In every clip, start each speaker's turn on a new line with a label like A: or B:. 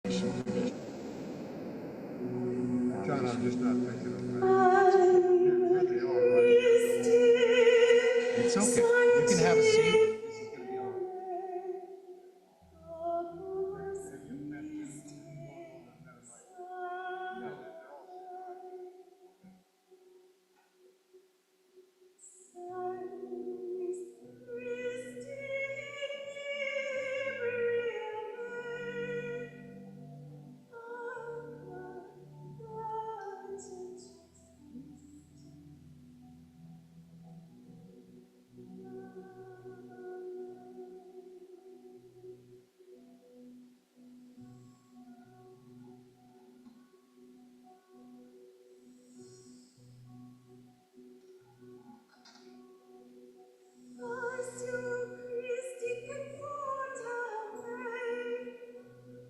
A: John, I'm just not picking up. Where they are, right?
B: It's okay. You can have a seat.
A: This is going to be on. Have you met them? You want to met them, right? No,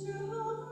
A: they're all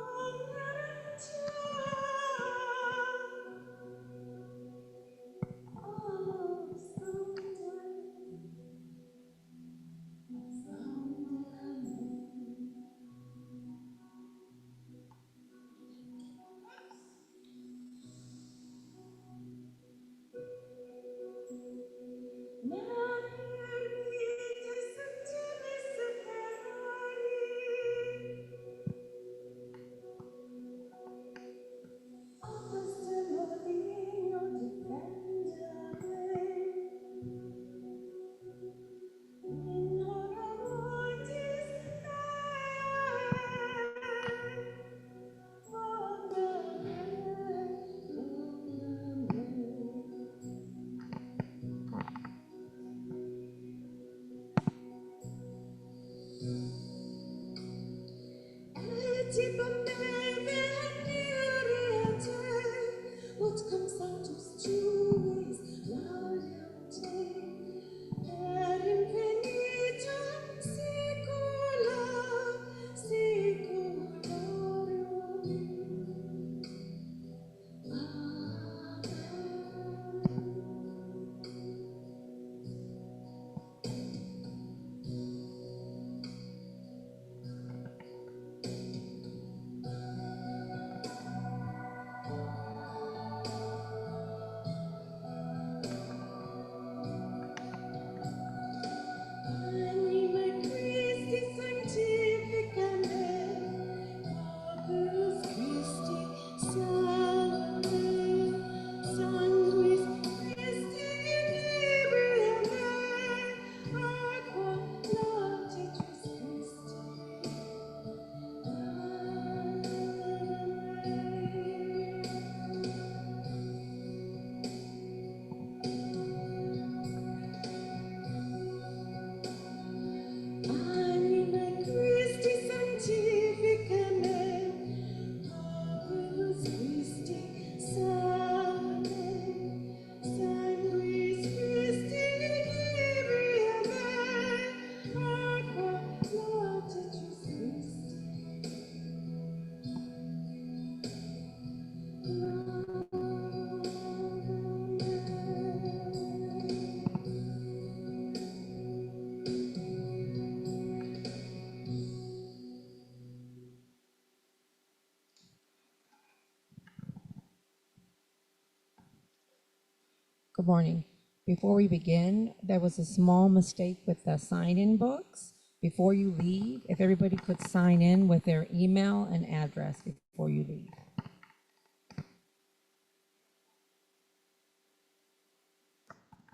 C: Good morning. Before we begin, there was a small mistake with the sign-in books. Before you leave, if everybody could sign in with their email and address before you leave.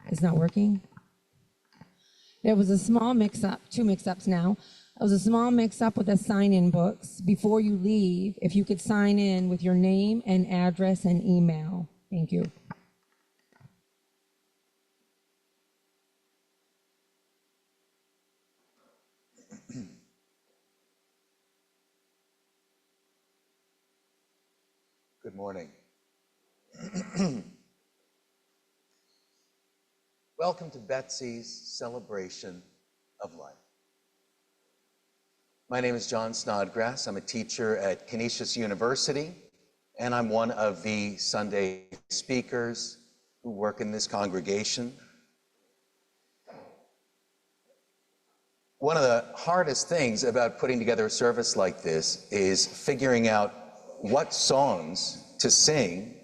C: It's not working? There was a small mix-up, two mix-ups now. There was a small mix-up with the sign-in books. Before you leave, if you could sign in with your name and address and email. Thank you.
B: Good morning. Welcome to Betsy's celebration of life. My name is John Snodgrass. I'm a teacher at Canisius University, and I'm one of the Sunday speakers who work in this congregation. One of the hardest things about putting together a service like this is figuring out what songs to sing.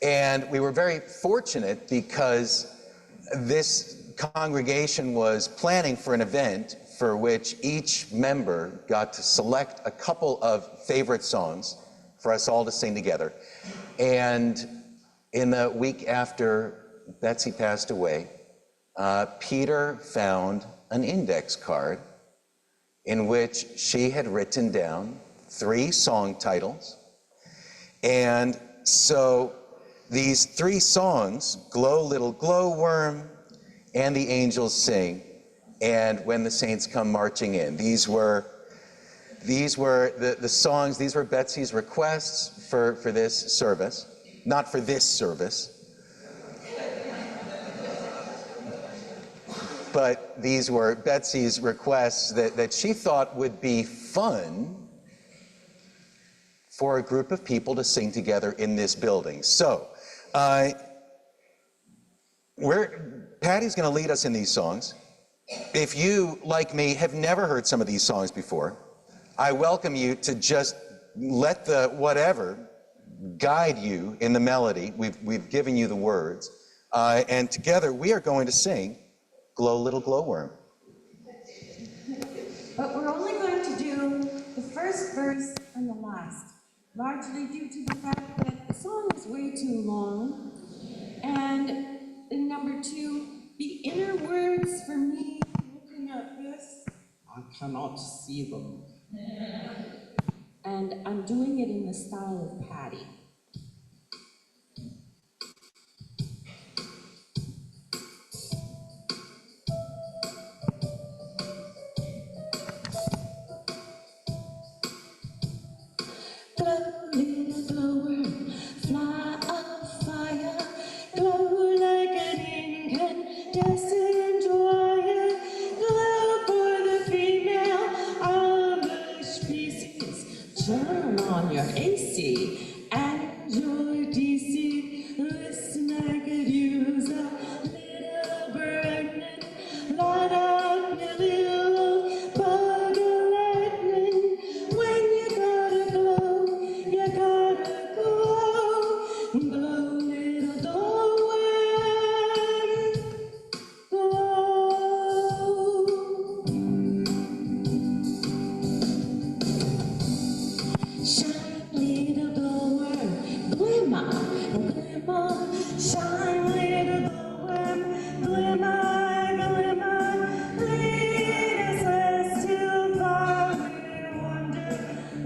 B: And we were very fortunate because this congregation was planning for an event for which each member got to select a couple of favorite songs for us all to sing together. And in the week after Betsy passed away, Peter found an index card in which she had written down 3 song titles. And so these 3 songs, Glow Little Glowworm, and The Angels Sing, and When the Saints Come Marching In. These were the songs, these were Betsy's requests for this service. Not for this service, but these were Betsy's requests that she thought would be fun for a group of people to sing together in this building. So, Patty's going to lead us in these songs. If you, like me, have never heard some of these songs before, I welcome you to just let the whatever guide you in the melody. We've given you the words. And together we are going to sing Glow Little Glowworm.
C: But we're only going to do the first verse and the last, largely due to the fact that the song is way too long. And in number 2, the inner words for me, looking at this,
A: I cannot see them.
C: and I'm doing it in the style of Patty. Glow, little glowworm, fly of fire, glow like an incandescent wire, glow for the female of the species. Turn on your AC and your DC. Listen, I could use a little pregnant light up your little bug of lightning. When you gotta glow, you gotta glow. Glow, little glowworm, glow. Shine, little glowworm, glimmer, glimmer. Shine, little glowworm, glimmer, glimmer. Lead us west till far we wander.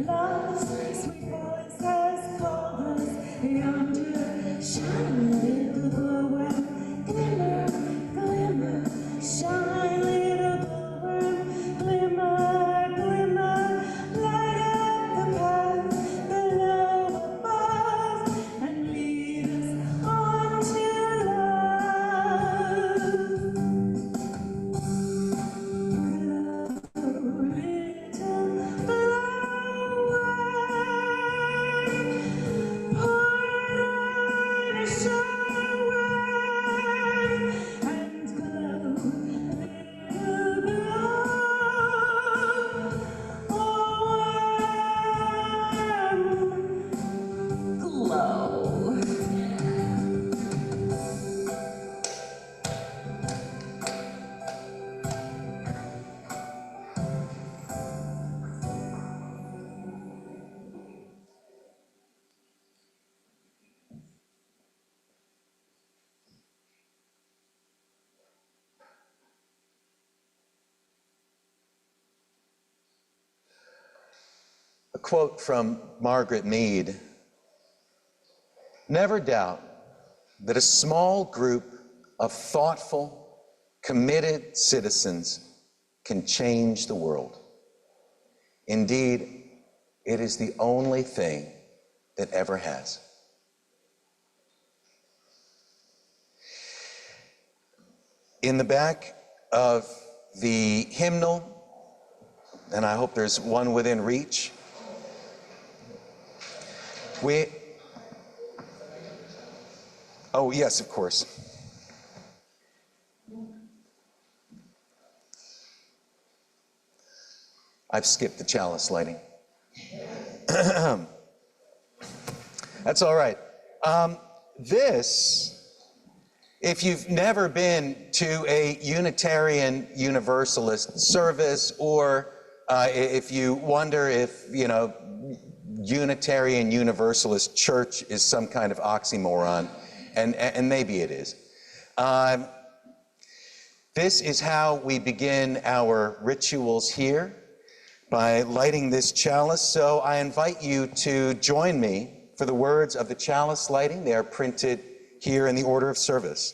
C: Love's sweet voice has called us yonder. Shine, little glowworm, glimmer, glimmer. Shine, little glowworm, glimmer, glimmer. Light up the path below above and lead us on to love. Glow, little glowworm, pour a shower and glow, little glowworm, glow.
B: A quote from Margaret Mead: "Never doubt that a small group of thoughtful, committed citizens can change the world. Indeed, it is the only thing that ever has." In the back of the hymnal, and I hope there's one within reach, Oh, yes, of course. I've skipped the chalice lighting. That's all right. If you've never been to a Unitarian Universalist service, or if you wonder if, Unitarian Universalist church is some kind of oxymoron, and maybe it is. This is how we begin our rituals here, by lighting this chalice. So I invite you to join me for the words of the chalice lighting. They are printed here in the order of service.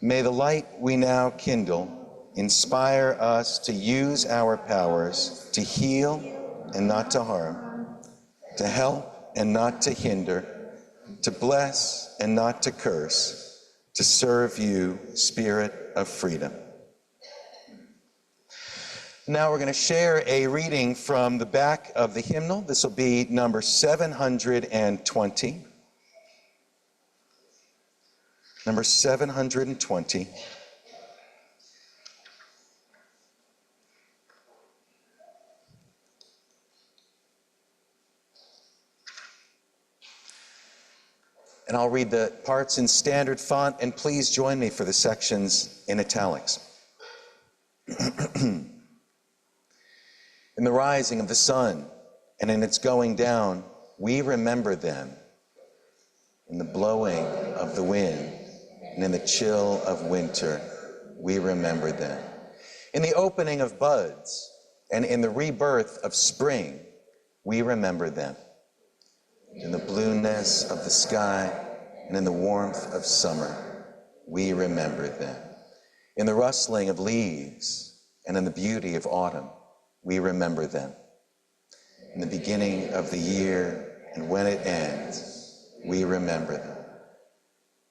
B: May the light we now kindle inspire us to use our powers to heal and not to harm, to help and not to hinder, to bless and not to curse, to serve you, Spirit of freedom. Now we're going to share a reading from the back of the hymnal. This will be number 720. Number 720. And I'll read the parts in standard font, and please join me for the sections in italics. In the rising of the sun and in its going down, we remember them. In the blowing of the wind and in the chill of winter, we remember them. In the opening of buds and in the rebirth of spring, we remember them. In the blueness of the sky and in the warmth of summer, we remember them. In the rustling of leaves and in the beauty of autumn, we remember them. In the beginning of the year and when it ends, we remember them.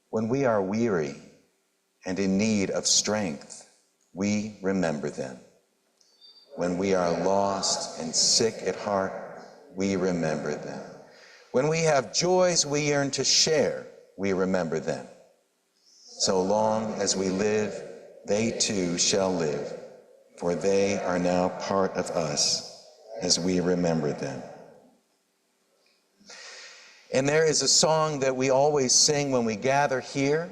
B: When we are weary and in need of strength, we remember them. When we are lost and sick at heart, we remember them. When we have joys we yearn to share, we remember them. So long as we live, they too shall live, for they are now part of us as we remember them. And there is a song that we always sing when we gather here.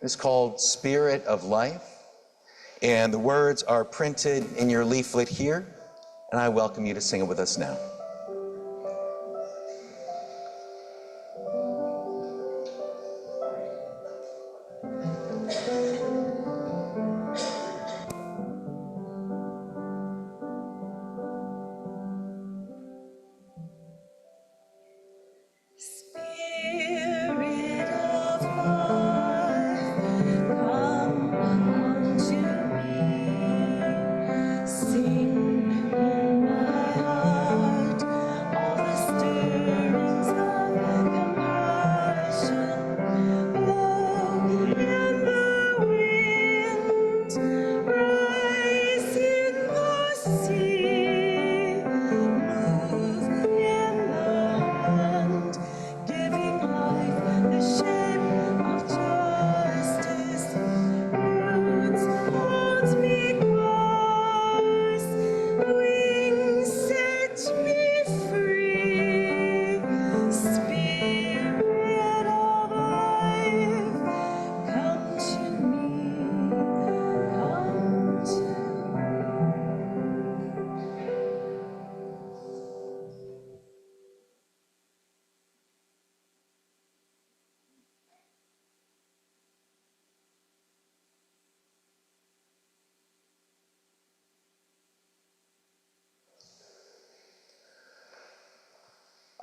B: It's called Spirit of Life. And the words are printed in your leaflet here. And I welcome you to sing it with us now.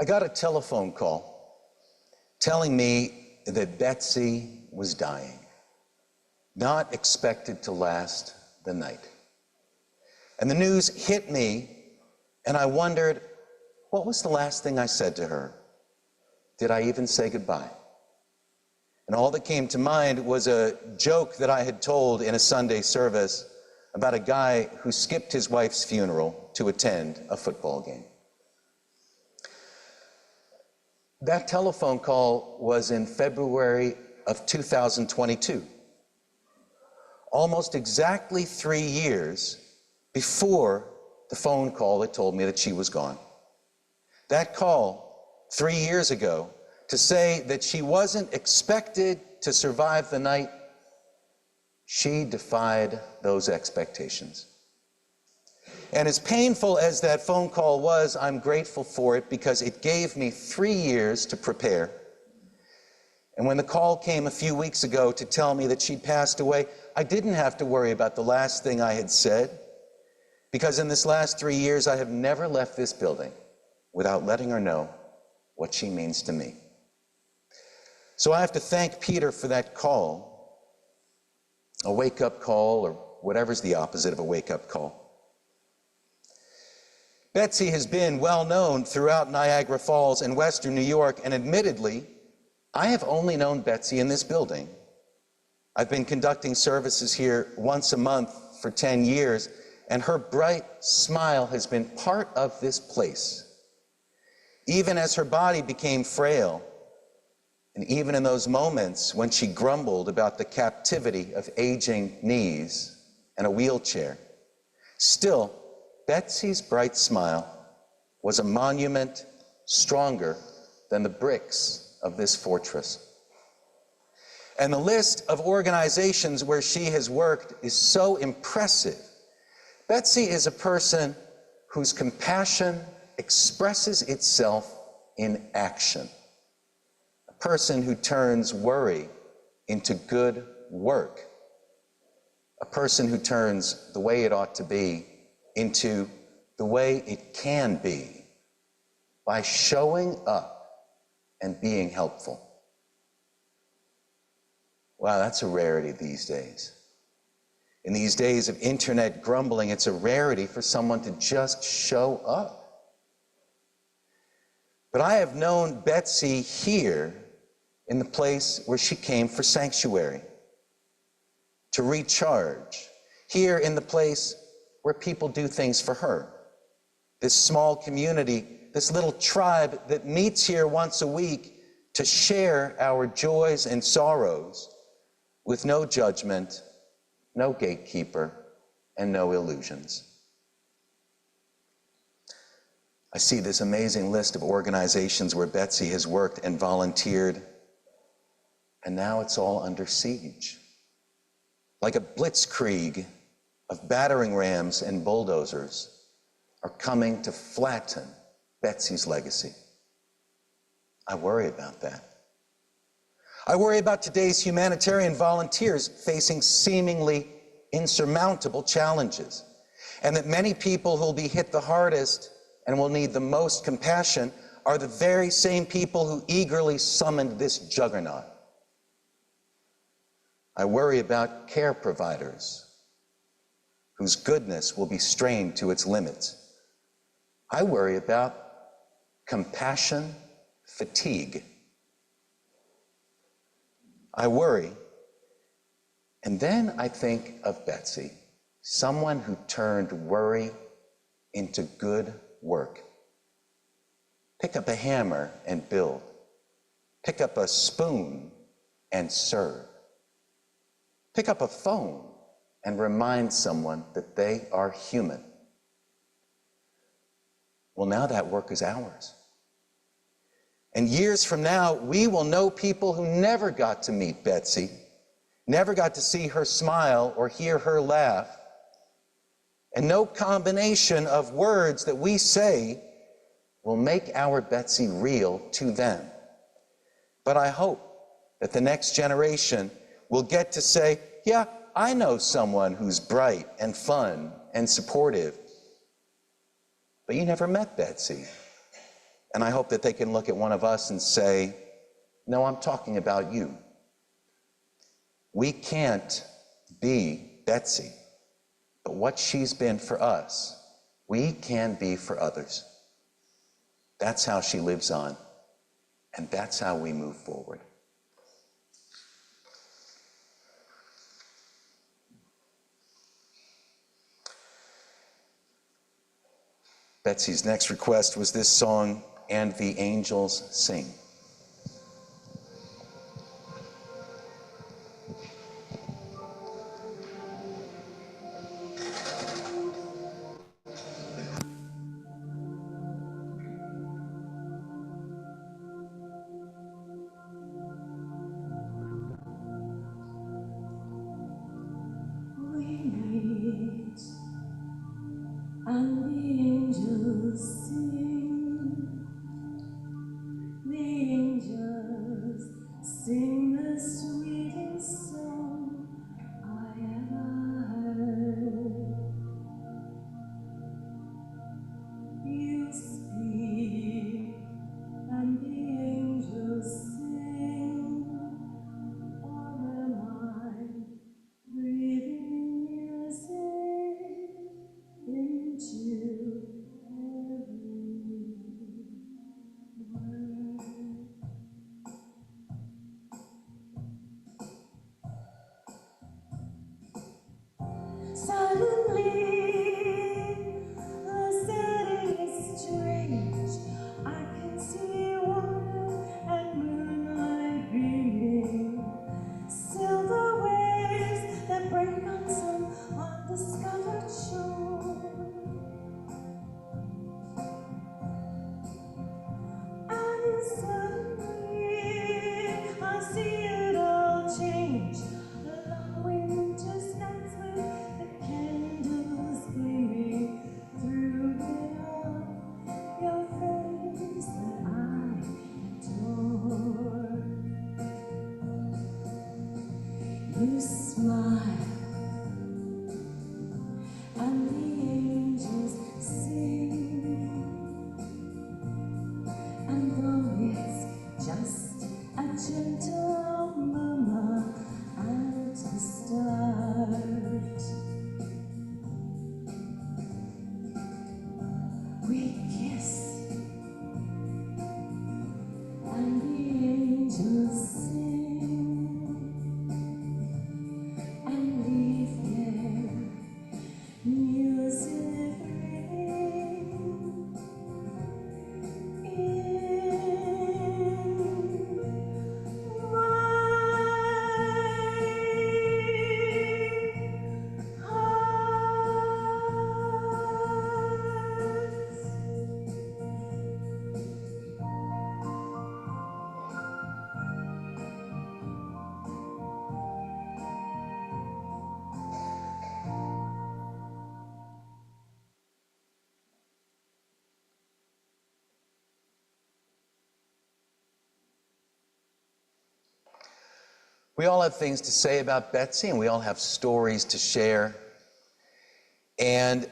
B: I got a telephone call telling me that Betsy was dying, not expected to last the night. And the news hit me, and I wondered, what was the last thing I said to her? Did I even say goodbye? And all that came to mind was a joke that I had told in a Sunday service about a guy who skipped his wife's funeral to attend a football game. That telephone call was in February of 2022, almost exactly 3 years before the phone call that told me that she was gone. That call 3 years ago to say that she wasn't expected to survive the night, she defied those expectations. And as painful as that phone call was, I'm grateful for it because it gave me 3 years to prepare. And when the call came a few weeks ago to tell me that she'd passed away, I didn't have to worry about the last thing I had said, because in this last 3 years, I have never left this building without letting her know what she means to me. So I have to thank Peter for that call, a wake-up call, or whatever's the opposite of a wake-up call. Betsy has been well known throughout Niagara Falls and Western New York, and admittedly, I have only known Betsy in this building. I've been conducting services here once a month for 10 years, and her bright smile has been part of this place. Even as her body became frail, and even in those moments when she grumbled about the captivity of aging knees and a wheelchair, still, Betsy's bright smile was a monument stronger than the bricks of this fortress. And the list of organizations where she has worked is so impressive. Betsy is a person whose compassion expresses itself in action. A person who turns worry into good work. A person who turns the way it ought to be into the way it can be by showing up and being helpful. Wow, that's a rarity these days. In these days of internet grumbling, it's a rarity for someone to just show up. But I have known Betsy here in the place where she came for sanctuary, to recharge, here in the place where people do things for her. This small community, this little tribe that meets here once a week to share our joys and sorrows with no judgment, no gatekeeper, and no illusions. I see this amazing list of organizations where Betsy has worked and volunteered, and now it's all under siege. Like a blitzkrieg of battering rams and bulldozers are coming to flatten Betsy's legacy. I worry about that. I worry about today's humanitarian volunteers facing seemingly insurmountable challenges, and that many people who will be hit the hardest and will need the most compassion are the very same people who eagerly summoned this juggernaut. I worry about care providers whose goodness will be strained to its limits. I worry about compassion fatigue. I worry, and then I think of Betsy, someone who turned worry into good work. Pick up a hammer and build. Pick up a spoon and serve. Pick up a phone and remind someone that they are human. Well, now that work is ours. And years from now, we will know people who never got to meet Betsy, never got to see her smile or hear her laugh, and no combination of words that we say will make our Betsy real to them. But I hope that the next generation will get to say, yeah, I know someone who's bright and fun and supportive, but you never met Betsy. And I hope that they can look at one of us and say, no, I'm talking about you. We can't be Betsy, but what she's been for us, we can be for others. That's how she lives on, and that's how we move forward. Betsy's next request was this song, "And the Angels Sing." We all have things to say about Betsy, and we all have stories to share. And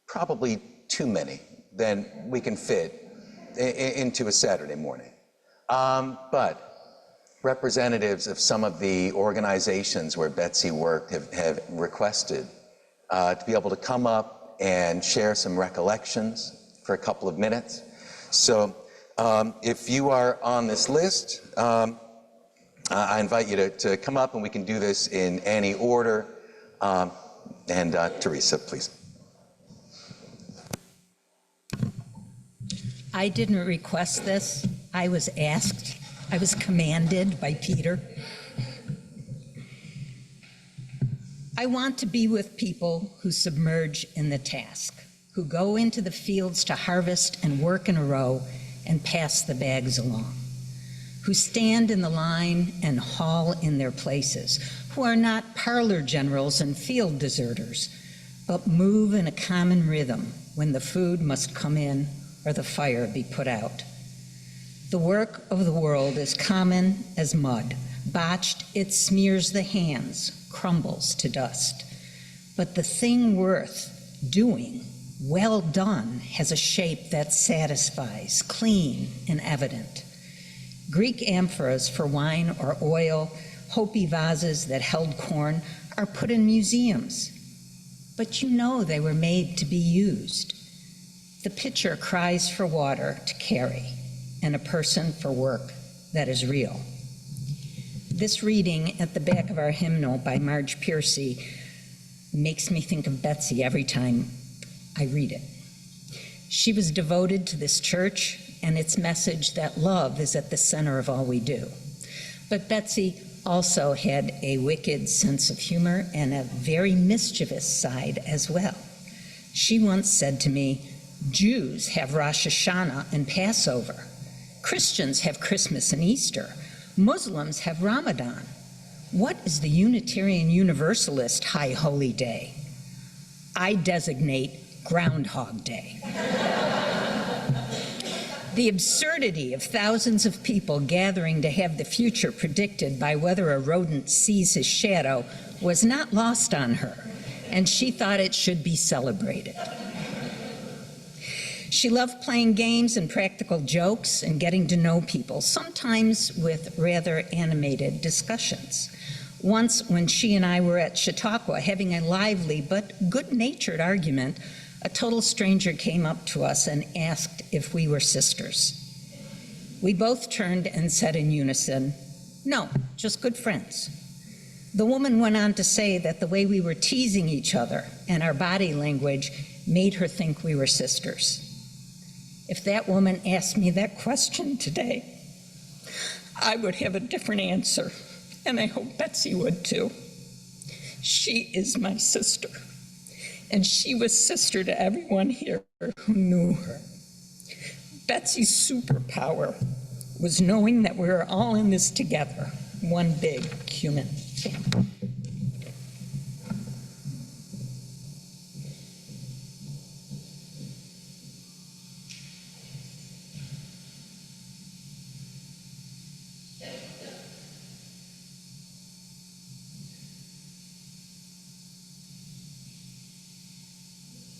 B: probably too many than we can fit into a Saturday morning. But representatives of some of the organizations where Betsy worked have requested to be able to come up and share some recollections for a couple of minutes. So if you are on this list, I invite you to come up, and we can do this in any order. And Teresa, please.
D: I didn't request this. I was asked. I was commanded by Peter. I want to be with people who submerge in the task, who go into the fields to harvest and work in a row and pass the bags along, who stand in the line and haul in their places, who are not parlor generals and field deserters, but move in a common rhythm when the food must come in or the fire be put out. The work of the world is common as mud. Botched, it smears the hands, crumbles to dust. But the thing worth doing, well done, has a shape that satisfies, clean and evident. Greek amphoras for wine or oil, Hopi vases that held corn are put in museums. But you know they were made to be used. The pitcher cries for water to carry, and a person for work that is real. This reading at the back of our hymnal by Marge Piercy makes me think of Betsy every time I read it. She was devoted to this church and its message that love is at the center of all we do. But Betsy also had a wicked sense of humor and a very mischievous side as well. She once said to me, "Jews have Rosh Hashanah and Passover. Christians have Christmas and Easter. Muslims have Ramadan. What is the Unitarian Universalist High Holy Day? I designate Groundhog Day." The absurdity of thousands of people gathering to have the future predicted by whether a rodent sees his shadow was not lost on her, and she thought it should be celebrated. She loved playing games and practical jokes and getting to know people, sometimes with rather animated discussions. Once, when she and I were at Chautauqua having a lively but good-natured argument, a total stranger came up to us and asked if we were sisters. We both turned and said in unison, "No, just good friends." The woman went on to say that the way we were teasing each other and our body language made her think we were sisters. If that woman asked me that question today, I would have a different answer, and I hope Betsy would too. She is my sister, and she was sister to everyone here who knew her. Betsy's superpower was knowing that we were all in this together, one big human family.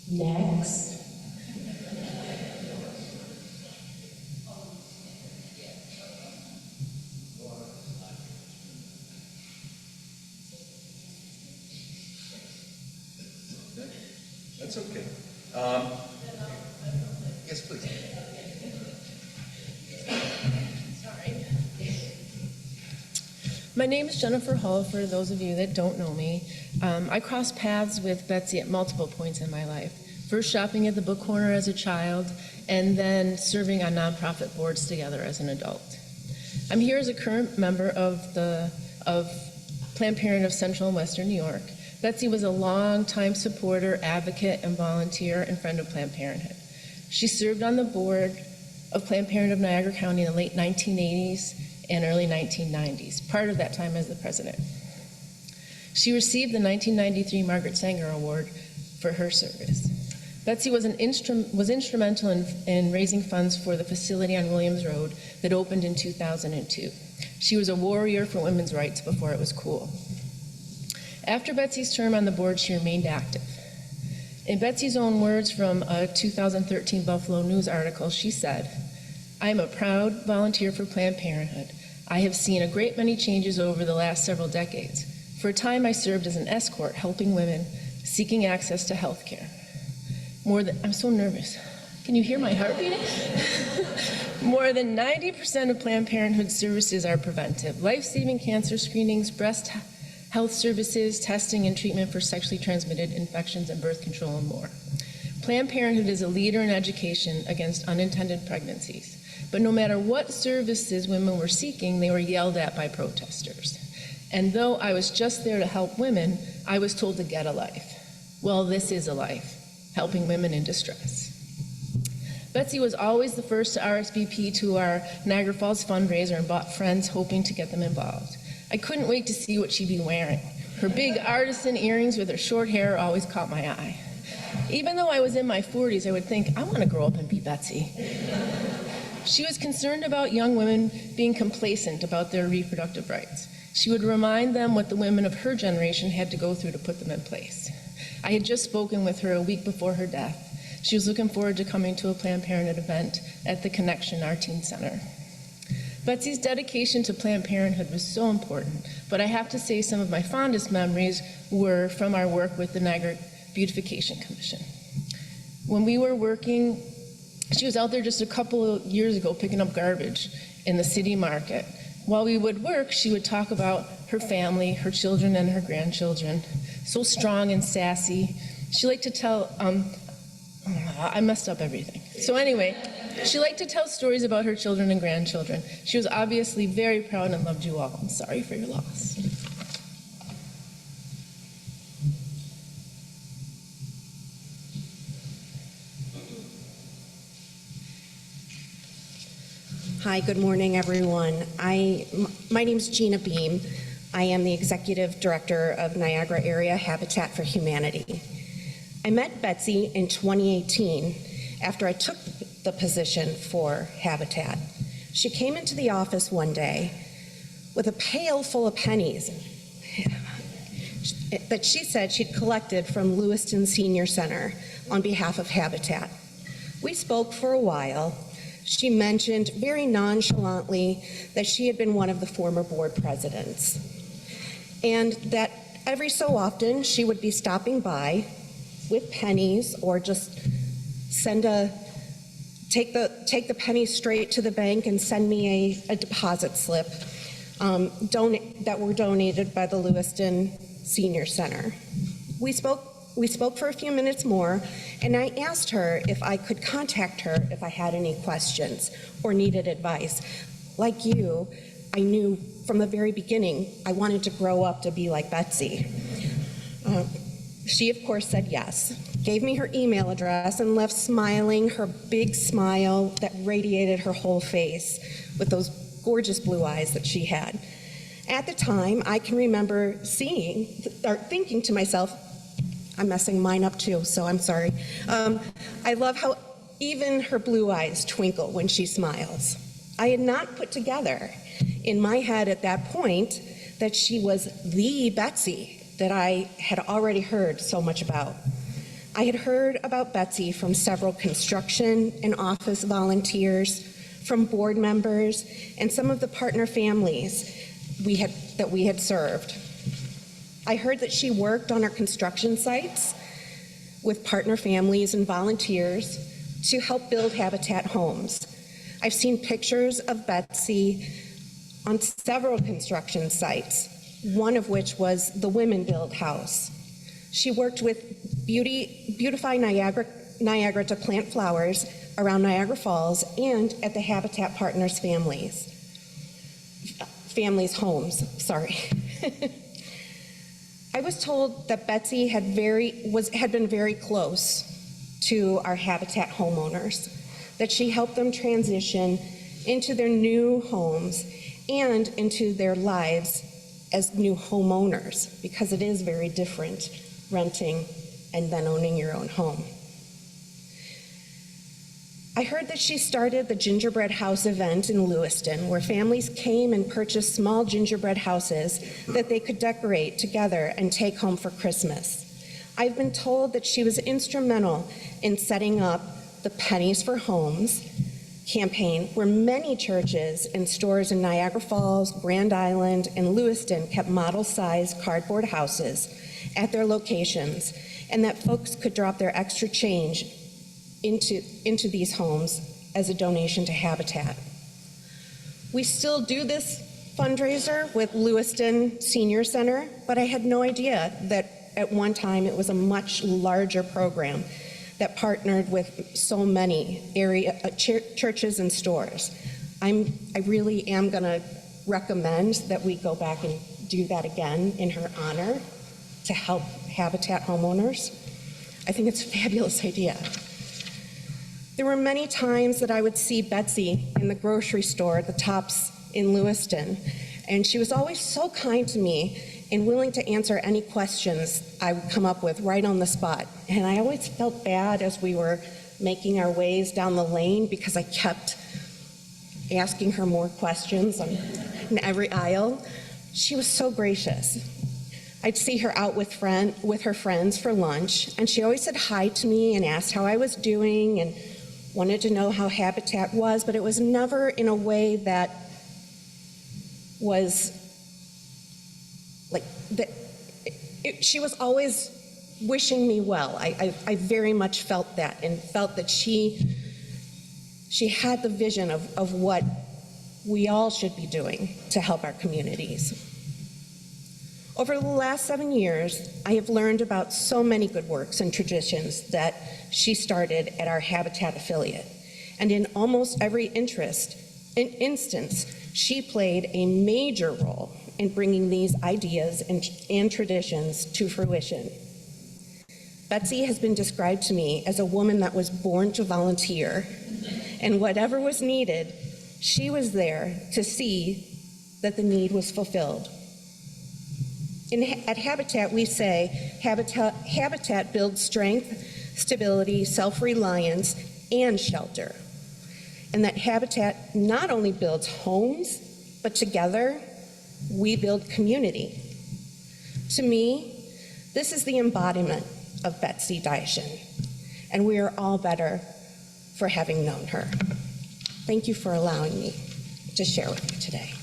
E: Next.
B: That's okay. Yes, please.
E: Sorry. My name is Jennifer Hull, for those of you that don't know me. I crossed paths with Betsy at multiple points in my life. First shopping at the book corner as a child, and then serving on nonprofit boards together as an adult. I'm here as a current member of Planned Parenthood of Central and Western New York. Betsy was a long-time supporter, advocate, and volunteer and friend of Planned Parenthood. She served on the board of Planned Parenthood of Niagara County in the late 1980s and early 1990s, part of that time as the president. She received the 1993 Margaret Sanger Award for her service. Betsy was instrumental in raising funds for the facility on Williams Road that opened in 2002. She was a warrior for women's rights before it was cool. After Betsy's term on the board, she remained active. In Betsy's own words from a 2013 Buffalo News article, she said, "I am a proud volunteer for Planned Parenthood. I have seen a great many changes over the last several decades. For a time, I served as an escort helping women seeking access to health care. I'm so nervous. Can you hear my heart beating? More than 90% of Planned Parenthood services are preventive. Life-saving cancer screenings, breast health services, testing and treatment for sexually transmitted infections and birth control and more. Planned Parenthood is a leader in education against unintended pregnancies. But no matter what services women were seeking, they were yelled at by protesters. And though I was just there to help women, I was told to get a life. Well, this is a life, helping women in distress." Betsy was always the first to RSVP to our Niagara Falls fundraiser and brought friends hoping to get them involved. I couldn't wait to see what she'd be wearing. Her big artisan earrings with her short hair always caught my eye. Even though I was in my 40s, I would think, I want to grow up and be Betsy. She was concerned about young women being complacent about their reproductive rights. She would remind them what the women of her generation had to go through to put them in place. I had just spoken with her a week before her death. She was looking forward to coming to a Planned Parenthood event at the Connection, our teen center. Betsy's dedication to Planned Parenthood was so important, but I have to say some of my fondest memories were from our work with the Niagara Beautification Commission. When we were working, she was out there just a couple of years ago picking up garbage in the city market. While we would work, she would talk about her family, her children and her grandchildren. So strong and sassy. She liked to tell, I messed up everything. So anyway, she liked to tell stories about her children and grandchildren. She was obviously very proud and loved you all. I'm sorry for your loss.
F: Hi, good morning, everyone. My name's Gina Beam. I am the Executive Director of Niagara Area Habitat for Humanity. I met Betsy in 2018 after I took the position for Habitat. She came into the office one day with a pail full of pennies that she said she'd collected from Lewiston Senior Center on behalf of Habitat. We spoke for a while. She mentioned very nonchalantly that she had been one of the former board presidents, and that every so often she would be stopping by with pennies or just take the pennies straight to the bank and send me a deposit slip that were donated by the Lewiston Senior Center. We spoke for a few minutes more, and I asked her if I could contact her if I had any questions or needed advice. Like you, I knew from the very beginning I wanted to grow up to be like Betsy. She, of course, said yes, gave me her email address, and left smiling, her big smile that radiated her whole face with those gorgeous blue eyes that she had. At the time, I can remember thinking to myself, I'm messing mine up too, so I'm sorry. I love how even her blue eyes twinkle when she smiles. I had not put together in my head at that point that she was the Betsy that I had already heard so much about. I had heard about Betsy from several construction and office volunteers, from board members, and some of the partner families that we had served. I heard that she worked on our construction sites with partner families and volunteers to help build Habitat homes. I've seen pictures of Betsy on several construction sites, one of which was the Women Build House. She worked with Beautify Niagara to plant flowers around Niagara Falls and at the Habitat Partners families homes, sorry. I was told that Betsy had been very close to our Habitat homeowners, that she helped them transition into their new homes and into their lives as new homeowners, because it is very different renting and then owning your own home. I heard that she started the gingerbread house event in Lewiston, where families came and purchased small gingerbread houses that they could decorate together and take home for Christmas. I've been told that she was instrumental in setting up the Pennies for Homes campaign, where many churches and stores in Niagara Falls, Grand Island, and Lewiston kept model-sized cardboard houses at their locations, and that folks could drop their extra change into these homes as a donation to Habitat. We still do this fundraiser with Lewiston Senior Center, but I had no idea that at one time it was a much larger program that partnered with so many area churches and stores. I really am going to recommend that we go back and do that again in her honor to help Habitat homeowners. I think it's a fabulous idea. There were many times that I would see Betsy in the grocery store at the Tops in Lewiston, and she was always so kind to me and willing to answer any questions I would come up with right on the spot. And I always felt bad as we were making our ways down the lane because I kept asking her more questions in every aisle. She was so gracious. I'd see her out with her friends for lunch, and she always said hi to me and asked how I was doing and wanted to know how Habitat was, but it was never in a way that was like that. She was always wishing me well. I very much felt that, and felt that she had the vision of what we all should be doing to help our communities. Over the last 7 years, I have learned about so many good works and traditions that she started at our Habitat affiliate. And in almost every instance, she played a major role in bringing these ideas and traditions to fruition. Betsy has been described to me as a woman that was born to volunteer, and whatever was needed, she was there to see that the need was fulfilled. At Habitat, we say, Habitat builds strength, stability, self-reliance, and shelter. And that Habitat not only builds homes, but together, we build community. To me, this is the embodiment of Betsy Diachun, and we are all better for having known her. Thank you for allowing me to share with you today.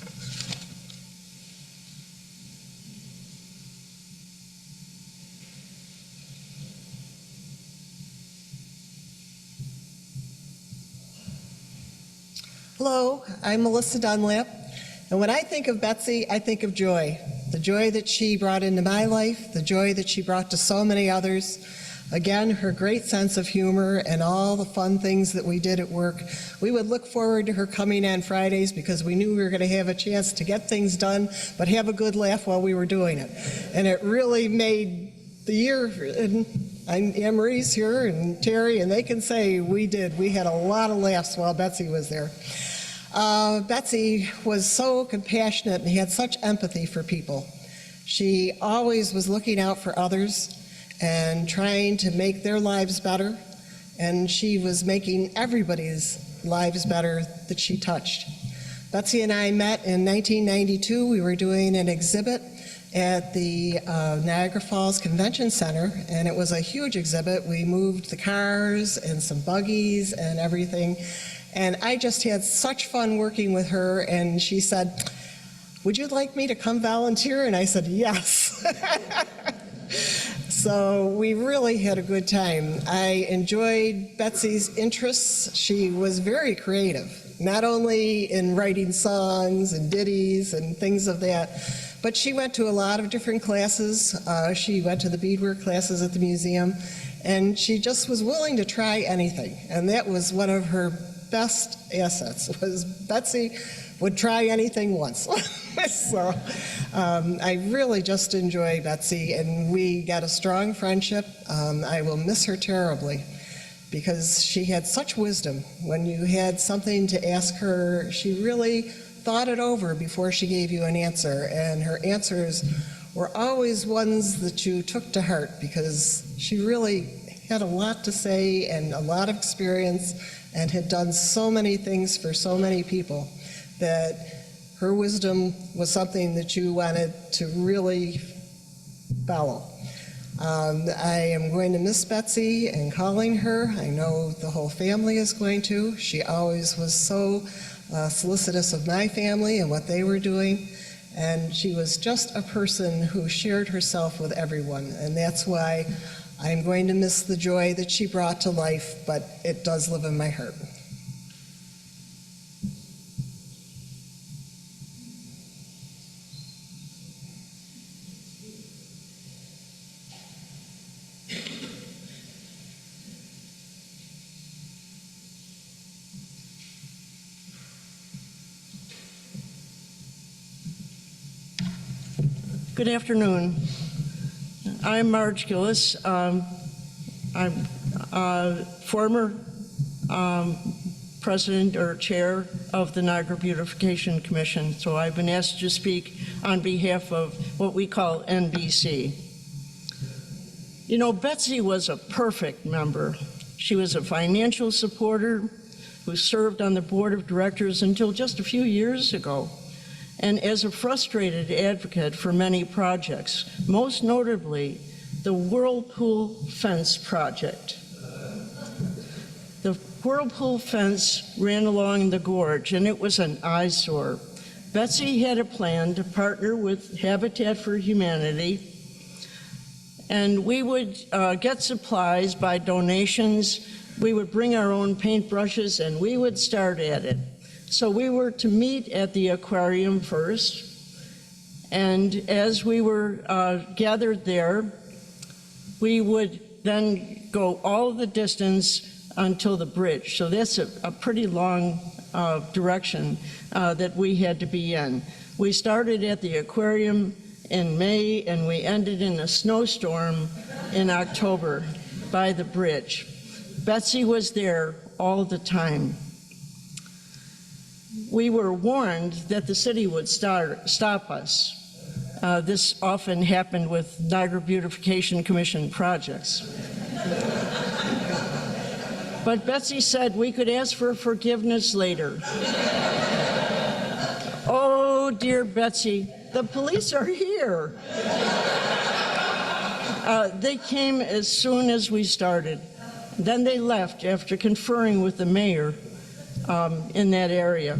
G: Hello, I'm Melissa Dunlap, and when I think of Betsy, I think of joy. The joy that she brought into my life, the joy that she brought to so many others. Again, her great sense of humor and all the fun things that we did at work. We would look forward to her coming on Fridays because we knew we were going to have a chance to get things done, but have a good laugh while we were doing it. And it really made the year, and Anne Marie's here and Terry, and they can say we did. We had a lot of laughs while Betsy was there. Betsy was so compassionate and had such empathy for people. She always was looking out for others and trying to make their lives better, and she was making everybody's lives better that she touched. Betsy and I met in 1992. We were doing an exhibit at the Niagara Falls Convention Center, and it was a huge exhibit. We moved the cars and some buggies and everything, and I just had such fun working with her, and she said, "Would you like me to come volunteer?" And I said, "Yes." So we really had a good time. I enjoyed Betsy's interests. She was very creative, not only in writing songs and ditties and things of that, but she went to a lot of different classes. She went to the beadwork classes at the museum, and she just was willing to try anything. And that was one of her best assets, was Betsy would try anything once. So I really just enjoy Betsy, and we got a strong friendship. I will miss her terribly because she had such wisdom. When you had something to ask her, she really thought it over before she gave you an answer, and her answers were always ones that you took to heart because she really had a lot to say and a lot of experience and had done so many things for so many people that her wisdom was something that you wanted to really follow. I am going to miss Betsy and calling her. I know the whole family is going to. She always was so solicitous of my family and what they were doing. And she was just a person who shared herself with everyone. And that's why I'm going to miss the joy that she brought to life, but it does live in my heart.
H: Good afternoon. I'm Marge Gillis. I'm former president or chair of the Niagara Beautification Commission, so I've been asked to speak on behalf of what we call NBC. You know, Betsy was a perfect member. She was a financial supporter who served on the board of directors until just a few years ago, and as a frustrated advocate for many projects, most notably the Whirlpool Fence project. The Whirlpool fence ran along the gorge, and it was an eyesore. Betsy had a plan to partner with Habitat for Humanity, and we would get supplies by donations. We would bring our own paintbrushes, and we would start at it. So we were to meet at the aquarium first, and as we were gathered there, we would then go all the distance until the bridge. So that's a pretty long direction that we had to be in. We started at the aquarium in May, and we ended in a snowstorm in October by the bridge. Betsy was there all the time. We were warned that the city would stop us. This often happened with Niagara Beautification Commission projects. But Betsy said we could ask for forgiveness later. Oh, dear Betsy, the police are here. They came as soon as we started. Then they left after conferring with the mayor in that area.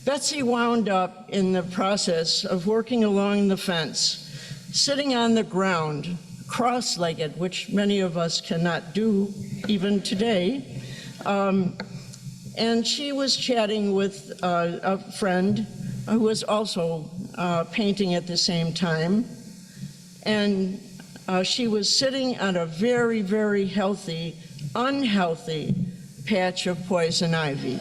H: Betsy wound up in the process of working along the fence, sitting on the ground, cross-legged, which many of us cannot do even today. And she was chatting with a friend who was also painting at the same time. And she was sitting on a very, very healthy, unhealthy patch of poison ivy.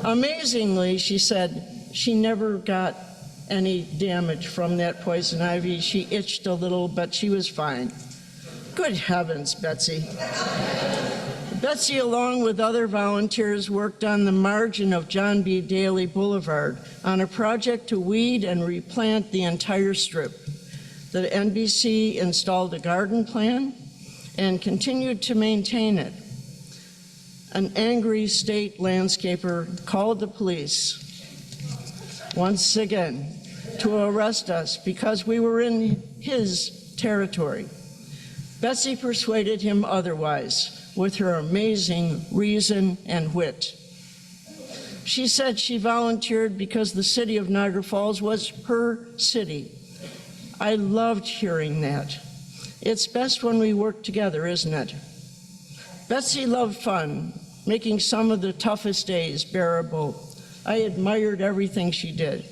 H: Amazingly, she said she never got any damage from that poison ivy. She itched a little, but she was fine. Good heavens, Betsy. Betsy, along with other volunteers, worked on the margin of John B. Daly Boulevard on a project to weed and replant the entire strip. The NBC installed a garden plan and continued to maintain it. An angry state landscaper called the police once again to arrest us because we were in his territory. Betsy persuaded him otherwise with her amazing reason and wit. She said she volunteered because the city of Niagara Falls was her city. I loved hearing that. It's best when we work together, isn't it? Betsy loved fun, making some of the toughest days bearable. I admired everything she did.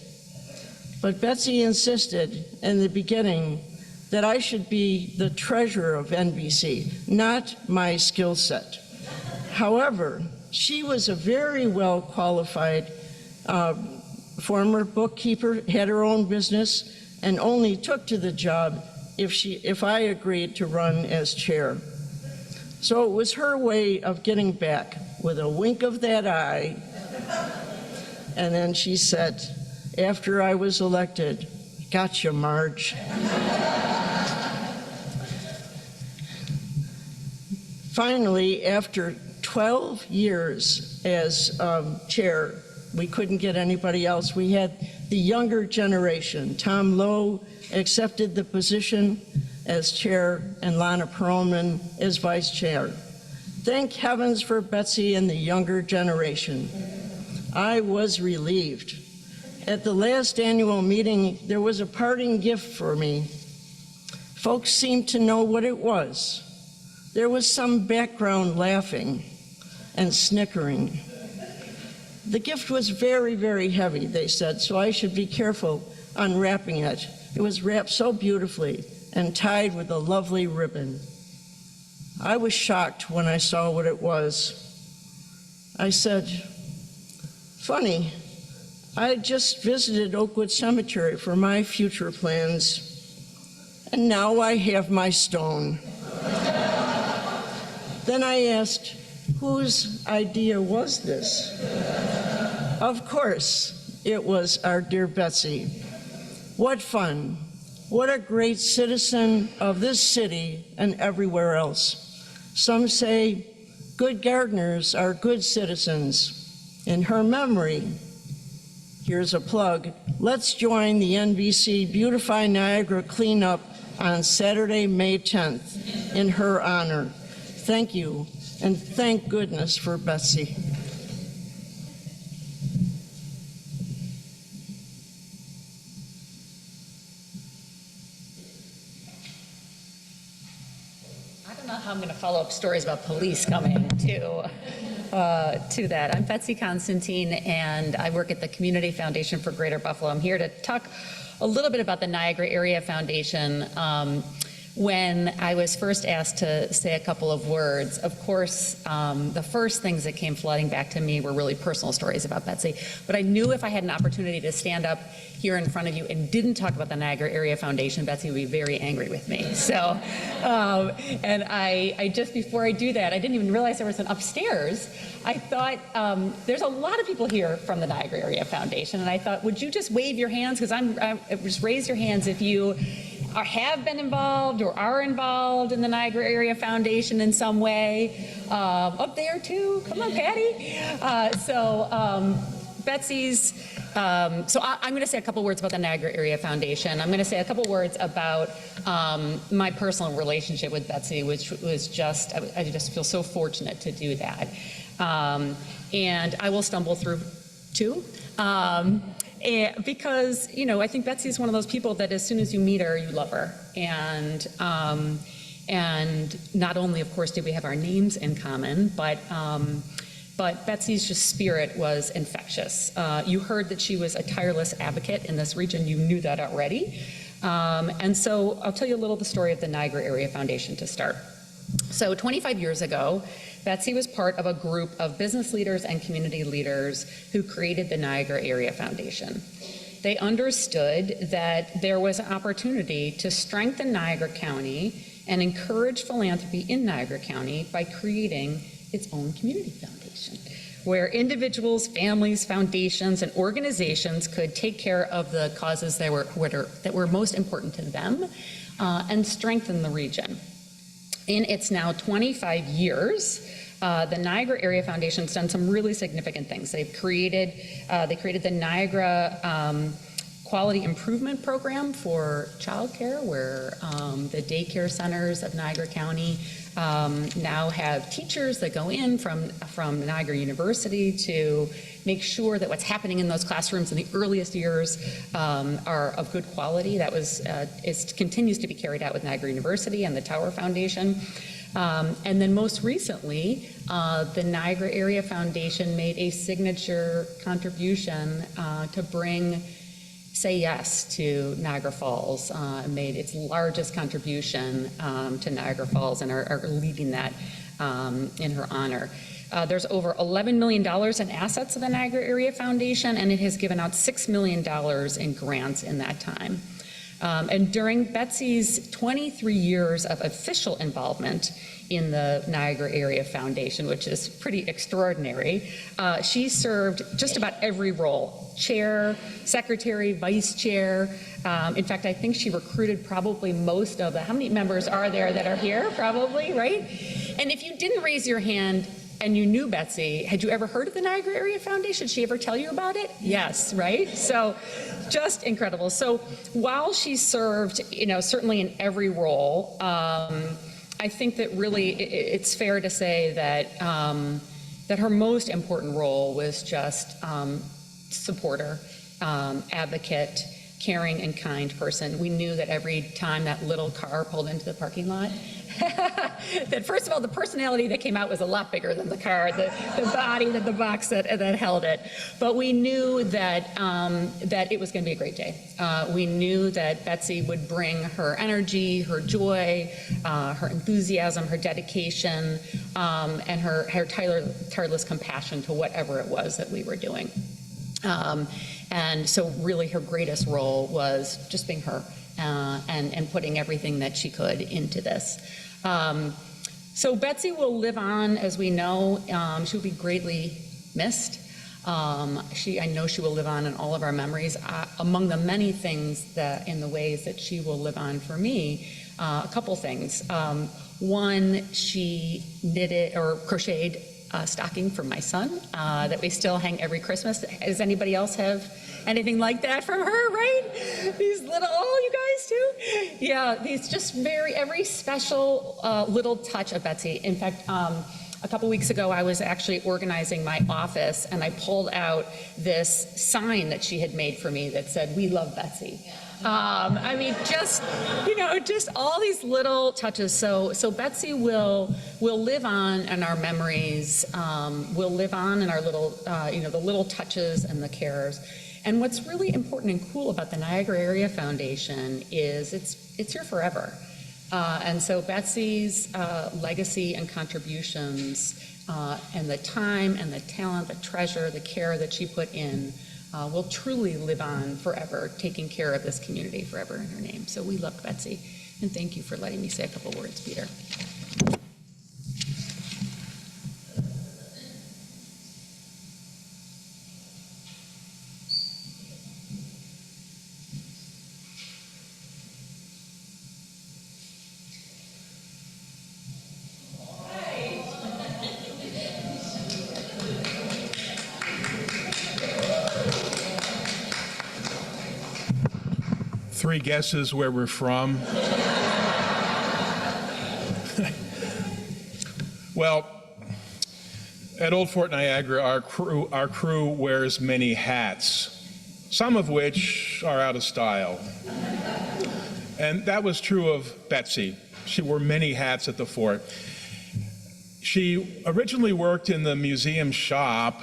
H: But Betsy insisted in the beginning that I should be the treasurer of NBC, not my skill set. However, she was a very well qualified former bookkeeper, had her own business, and only took to the job if I agreed to run as chair. So it was her way of getting back with a wink of that eye. And then she said, after I was elected, "Gotcha, Marge." Finally, after 12 years as chair, we couldn't get anybody else. We had the younger generation. Tom Lowe accepted the position as chair and Lana Perlman as vice chair. Thank heavens for Betsy and the younger generation. I was relieved. At the last annual meeting, there was a parting gift for me. Folks seemed to know what it was. There was some background laughing and snickering. The gift was very, very heavy, they said, so I should be careful unwrapping it. It was wrapped so beautifully and tied with a lovely ribbon. I was shocked when I saw what it was. I said, funny, I just visited Oakwood Cemetery for my future plans, and now I have my stone. Then I asked, whose idea was this? Of course, it was our dear Betsy. What fun. What a great citizen of this city and everywhere else. Some say good gardeners are good citizens. In her memory, here's a plug, let's join the NBC Beautify Niagara cleanup on Saturday, May 10th, in her honor. Thank you, and thank goodness for Betsy.
I: I don't know how I'm going to follow up stories about police coming to that. I'm Betsy Constantine, and I work at the Community Foundation for Greater Buffalo. I'm here to talk a little bit about the Niagara Area Foundation. When I was first asked to say a couple of words, of course, the first things that came flooding back to me were really personal stories about Betsy. But I knew if I had an opportunity to stand up here in front of you and didn't talk about the Niagara Area Foundation, Betsy would be very angry with me. So, and I just before I do that, I didn't even realize there was an upstairs. I thought there's a lot of people here from the Niagara Area Foundation, and I thought, would you just wave your hands? Because just raise your hands if you have been involved or are involved in the Niagara Area Foundation in some way. Up there too, come on, Patty. Betsy's, so I'm going to say a couple words about the Niagara Area Foundation. I'm going to say a couple words about my personal relationship with Betsy, which was just, I just feel so fortunate to do that. And I will stumble through too. Because, you know, I think Betsy is one of those people that as soon as you meet her, you love her. And not only, of course, did we have our names in common, but Betsy's just spirit was infectious. You heard that she was a tireless advocate in this region. You knew that already. And so I'll tell you a little the story of the Niagara Area Foundation to start. So 25 years ago, Betsy was part of a group of business leaders and community leaders who created the Niagara Area Foundation. They understood that there was an opportunity to strengthen Niagara County and encourage philanthropy in Niagara County by creating its own community foundation, where individuals, families, foundations, and organizations could take care of the causes that were most important to them and strengthen the region. In its now 25 years, the Niagara Area Foundation's done some really significant things. They created the Niagara Quality Improvement Program for childcare, where the daycare centers of Niagara County now have teachers that go in from Niagara University to make sure that what's happening in those classrooms in the earliest years are of good quality. That continues to be carried out with Niagara University and the Tower Foundation. And then most recently, the Niagara Area Foundation made a signature contribution to bring Say Yes to Niagara Falls, made its largest contribution to Niagara Falls, and are leading that in her honor. There's over $11 million in assets of the Niagara Area Foundation, and it has given out $6 million in grants in that time. And during Betsy's 23 years of official involvement in the Niagara Area Foundation, which is pretty extraordinary, she served just about every role: chair, secretary, vice chair. In fact, I think she recruited probably most of the, how many members are there that are here? Probably, right? And if you didn't raise your hand and you knew Betsy, had you ever heard of the Niagara Area Foundation? Did she ever tell you about it? Yes, right? So just incredible. So while she served, certainly in every role, I think that really it's fair to say that that her most important role was just supporter, advocate, caring and kind person. We knew that every time that little car pulled into the parking lot, that first of all, the personality that came out was a lot bigger than the car, the body, the box that held it. But we knew that that it was going to be a great day. We knew that Betsy would bring her energy, her joy, her enthusiasm, her dedication, and her tireless compassion to whatever it was that we were doing. And so really her greatest role was just being her and putting everything that she could into this. So Betsy will live on, as we know. She will be greatly missed. I know she will live on in all of our memories. Among the many things that, in the ways that she will live on for me, a couple things. One, she knitted or crocheted a stocking for my son that we still hang every Christmas. Does anybody else have anything like that from her, right? These little, you guys too? Yeah, these just every special little touch of Betsy. In fact, a couple weeks ago, I was actually organizing my office and I pulled out this sign that she had made for me that said, "We love Betsy." I mean, just all these little touches. So Betsy will live on in our memories. Will live on in our little, the little touches and the cares. And what's really important and cool about the Niagara Area Foundation is it's here forever. And so Betsy's legacy and contributions and the time and the talent, the treasure, the care that she put in will truly live on forever, taking care of this community forever in her name. So we love Betsy, and thank you for letting me say a couple words, Peter.
A: Three guesses where we're from. Well, at Old Fort Niagara, our crew wears many hats, some of which are out of style. And that was true of Betsy. She wore many hats at the fort. She originally worked in the museum shop,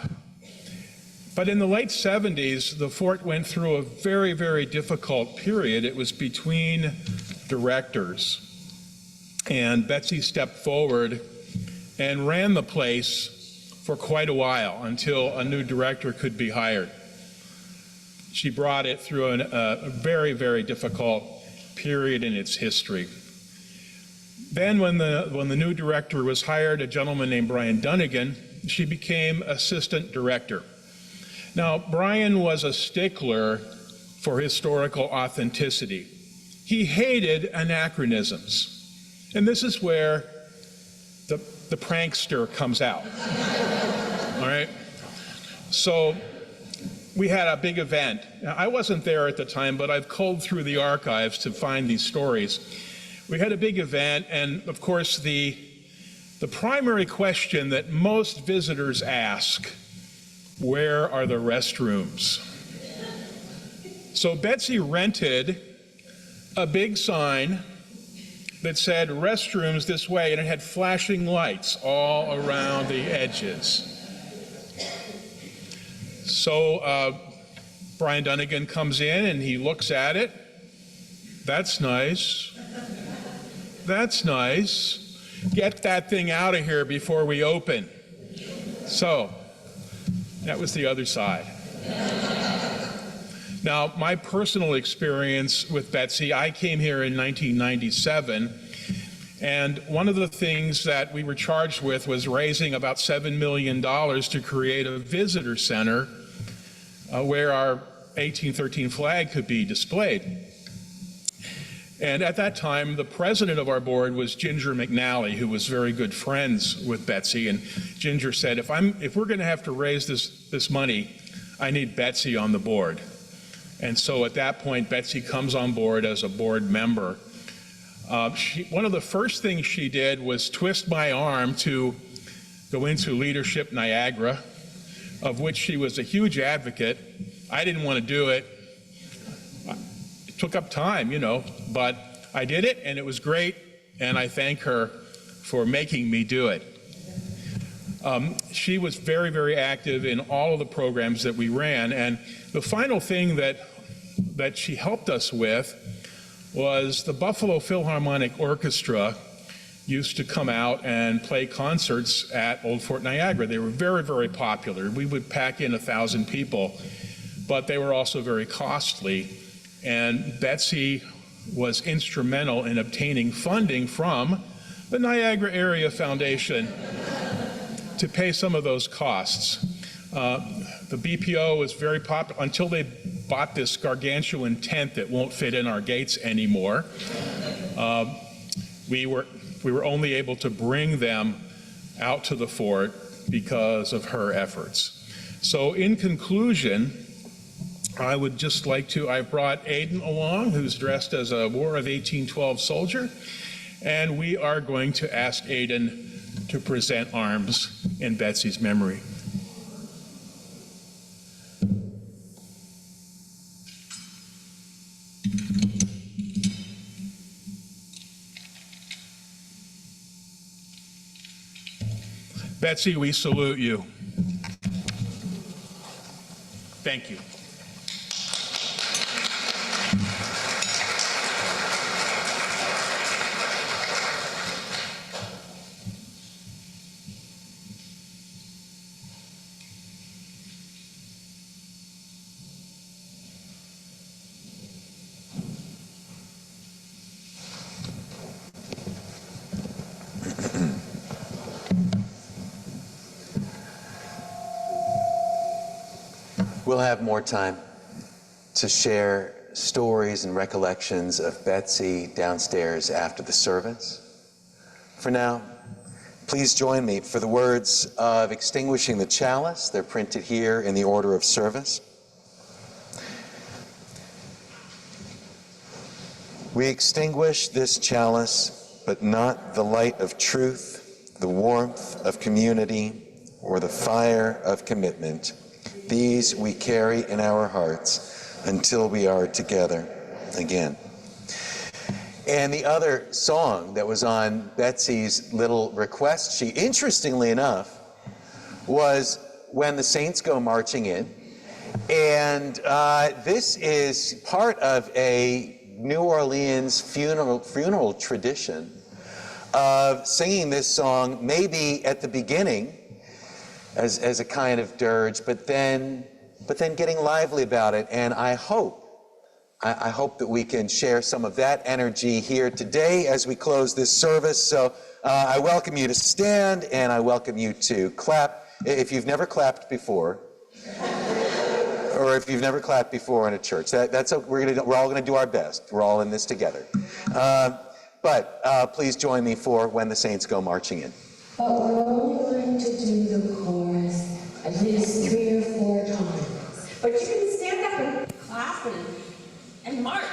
A: but in the late 70s, the fort went through a very, very difficult period. It was between directors. And Betsy stepped forward and ran the place for quite a while until a new director could be hired. She brought it through a very, very difficult period in its history. Then when the new director was hired, a gentleman named Brian Dunnigan, she became assistant director. Now, Brian was a stickler for historical authenticity. He hated anachronisms. And this is where the prankster comes out. All right? So we had a big event. Now, I wasn't there at the time, but I've culled through the archives to find these stories. We had a big event, and of course, the primary question that most visitors ask: where are the restrooms? So Betsy rented a big sign that said restrooms this way, and it had flashing lights all around the edges. So Brian Dunnigan comes in and he looks at it. That's nice. That's nice. Get that thing out of here before we open. So that was the other side. Now, my personal experience with Betsy, I came here in 1997, and one of the things that we were charged with was raising about $7 million to create a visitor center where our 1813 flag could be displayed. And at that time, the president of our board was Ginger McNally, who was very good friends with Betsy. And Ginger said, if we're going to have to raise this money, I need Betsy on the board. And so at that point, Betsy comes on board as a board member. One of the first things she did was twist my arm to go into Leadership Niagara, of which she was a huge advocate. I didn't want to do it. It took up time, but I did it, and it was great, and I thank her for making me do it. She was very, very active in all of the programs that we ran, and the final thing that she helped us with was the Buffalo Philharmonic Orchestra used to come out and play concerts at Old Fort Niagara. They were very, very popular. We would pack in 1,000 people, but they were also very costly. And Betsy was instrumental in obtaining funding from the Niagara Area Foundation to pay some of those costs. The BPO was very popular until they bought this gargantuan tent that won't fit in our gates anymore. We were only able to bring them out to the fort because of her efforts. So in conclusion, I would just like to, I brought Aiden along, who's dressed as a War of 1812 soldier, and we are going to ask Aiden to present arms in Betsy's memory. Betsy, we salute you. Thank you.
B: We'll have more time to share stories and recollections of Betsy downstairs after the service. For now, please join me for the words of extinguishing the chalice. They're printed here in the order of service. We extinguish this chalice, but not the light of truth, the warmth of community, or the fire of commitment. These we carry in our hearts until we are together again. And the other song that was on Betsy's little request sheet, interestingly enough, was When the Saints Go Marching In. And this is part of a New Orleans funeral tradition of singing this song maybe at the beginning as a kind of dirge, but then getting lively about it. And I hope that we can share some of that energy here today as we close this service. So I welcome you to stand, and I welcome you to clap. If you've never clapped before, or if you've never clapped before in a church, that's we're all gonna do our best. We're all in this together. But please join me for When the Saints Go Marching In.
J: But we're only going to do the chorus at least 3 or 4 times. But you can stand up and clap and march.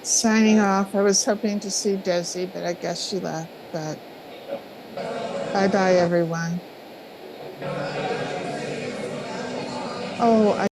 K: Signing off. I was hoping to see Desi, but I guess she left. But bye-bye, everyone. Oh,